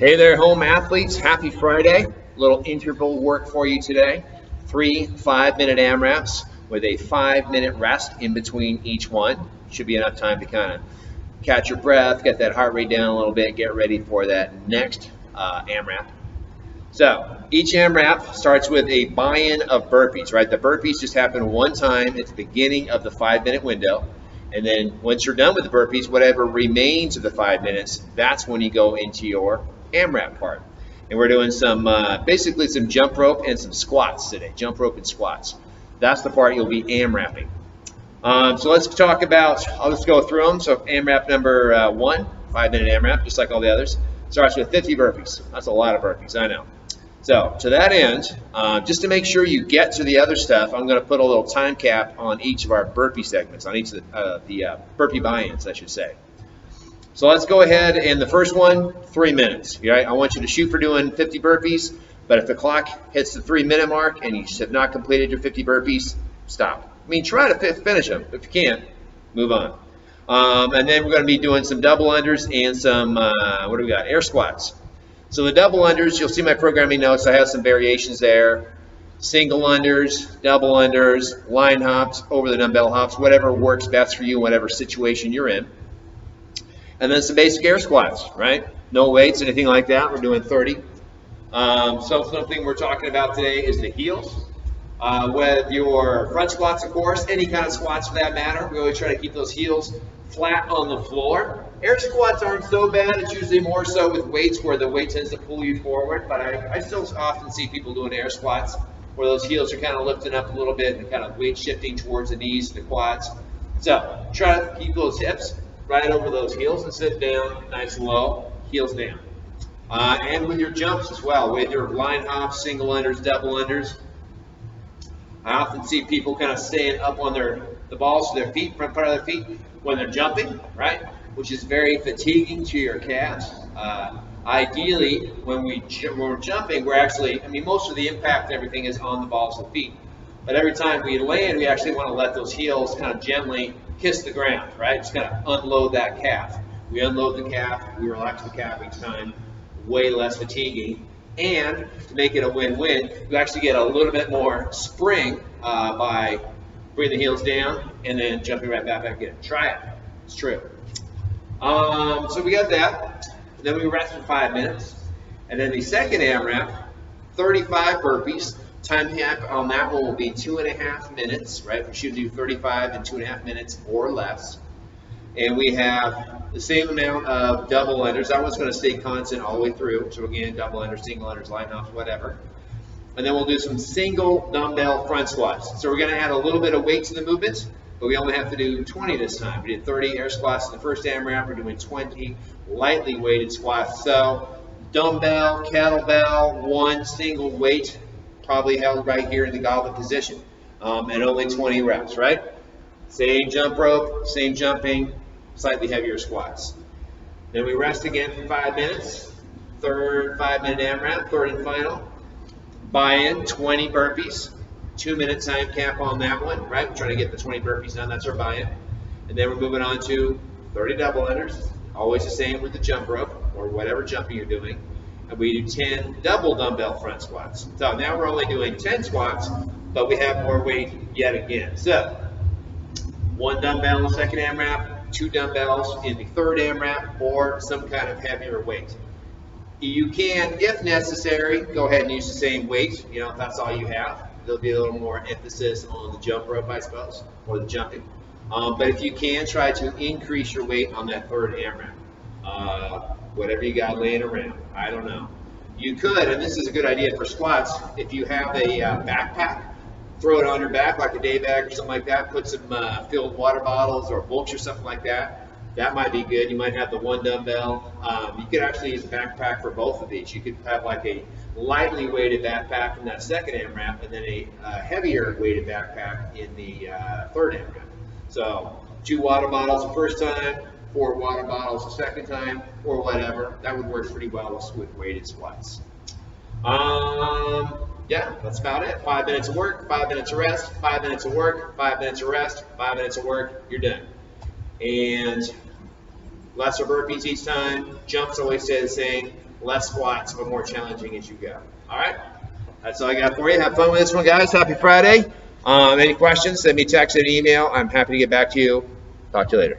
Hey there, home athletes. Happy Friday. Little interval work for you today. 3 5-minute AMRAPs with a 5-minute rest in between each one. Should be enough time to kind of catch your breath, get that heart rate down a little bit, get ready for that next AMRAP. So each AMRAP starts with a buy-in of burpees, right? The burpees just happen one time at the beginning of the 5-minute window. And then once you're done with the burpees, whatever remains of the 5 minutes, that's when you go into your AMRAP part. And we're doing some, basically some jump rope and some squats today, jump rope and squats. That's the part you'll be AMRAPing. So let's talk about, I'll just go through them. So AMRAP number 1, 5-minute AMRAP, just like all the others, starts with 50 burpees. That's a lot of burpees, I know. So to that end, just to make sure you get to the other stuff, I'm going to put a little time cap on each of our burpee segments, on each of the burpee buy-ins, I should say. So let's go ahead, and the first one, 3 minutes. Right? I want you to shoot for doing 50 burpees, but if the clock hits the 3-minute mark and you have not completed your 50 burpees, stop. I mean, try to finish them. If you can't, move on. And then we're going to be doing some double unders and some, what do we got, air squats. So the double unders, you'll see my programming notes. I have some variations there. Single unders, double unders, line hops, over the dumbbell hops, whatever works best for you, whatever situation you're in. And then some basic air squats, right? No weights, anything like that. We're doing 30. So something we're talking about today is the heels. With your front squats, of course, any kind of squats for that matter. We always try to keep those heels flat on the floor. Air squats aren't so bad. It's usually more so with weights where the weight tends to pull you forward. But I still often see people doing air squats where those heels are kind of lifting up a little bit and kind of weight shifting towards the knees, the quads. So try to keep those hips right over those heels and sit down nice and low, heels down. And with your jumps as well, with your line hops, single unders, double unders. I often see people kind of staying up on the balls of their feet, front part of their feet, when they're jumping, right? Which is very fatiguing to your calves. Ideally, when we're jumping, we're actually, I mean, most of the impact and everything is on the balls of the feet. But every time we land, we actually want to let those heels kind of gently kiss the ground, right? Just kind of unload that calf. We unload the calf, we relax the calf each time, way less fatiguing. And to make it a win-win, you actually get a little bit more spring by bringing the heels down and then jumping right back in. Try it. It's true. So we got that. Then we rest for 5 minutes. And then the second AMRAP, 35 burpees. Time cap on that one will be 2.5 minutes, right? We should do 35 in 2.5 minutes or less. And we have the same amount of double unders. That one's going to stay constant all the way through. So again, double unders, single unders, line hops, whatever. And then we'll do some single dumbbell front squats. So we're going to add a little bit of weight to the movement, but we only have to do 20 this time. We did 30 air squats in the first AMRAP. We're doing 20 lightly weighted squats. So dumbbell, kettlebell, one single weight, probably held right here in the goblet position, and only 20 reps, right? Same jump rope, same jumping, slightly heavier squats. Then we rest again for 5 minutes. Third 5-minute AMRAP, third and final. Buy-in, 20 burpees. 2-minute time cap on that one, right? We're trying to get the 20 burpees done. That's our buy-in. And then we're moving on to 30 double unders. Always the same with the jump rope or whatever jumping you're doing. And we do 10 double dumbbell front squats. So now we're only doing 10 squats, but we have more weight yet again. So 1 dumbbell in the second AMRAP, 2 dumbbells in the third AMRAP, or some kind of heavier weight. You can, if necessary, go ahead and use the same weight, if that's all you have. There'll be a little more emphasis on the jump rope, I suppose, or the jumping. But if you can, try to increase your weight on that third AMRAP. Whatever you got laying around, I don't know. You could, and this is a good idea for squats, if you have a backpack, throw it on your back like a day bag or something like that, put some filled water bottles or books or something like that. That might be good. You might have the 1 dumbbell. You could actually use a backpack for both of these. You could have like a lightly weighted backpack in that second AMRAP and then a heavier weighted backpack in the third AMRAP. So 2 water bottles the first time, 4 water bottles the second time, or whatever. That would work pretty well with weighted squats. Yeah, that's about it. 5 minutes of work, 5 minutes of rest, 5 minutes of work, 5 minutes of rest, 5 minutes of work, you're done. And lesser burpees each time, jumps always stay the same. less squats, but more challenging as you go. All right? That's all I got for you. Have fun with this one, guys. Happy Friday. Any questions, send me a text or an email. I'm happy to get back to you. Talk to you later.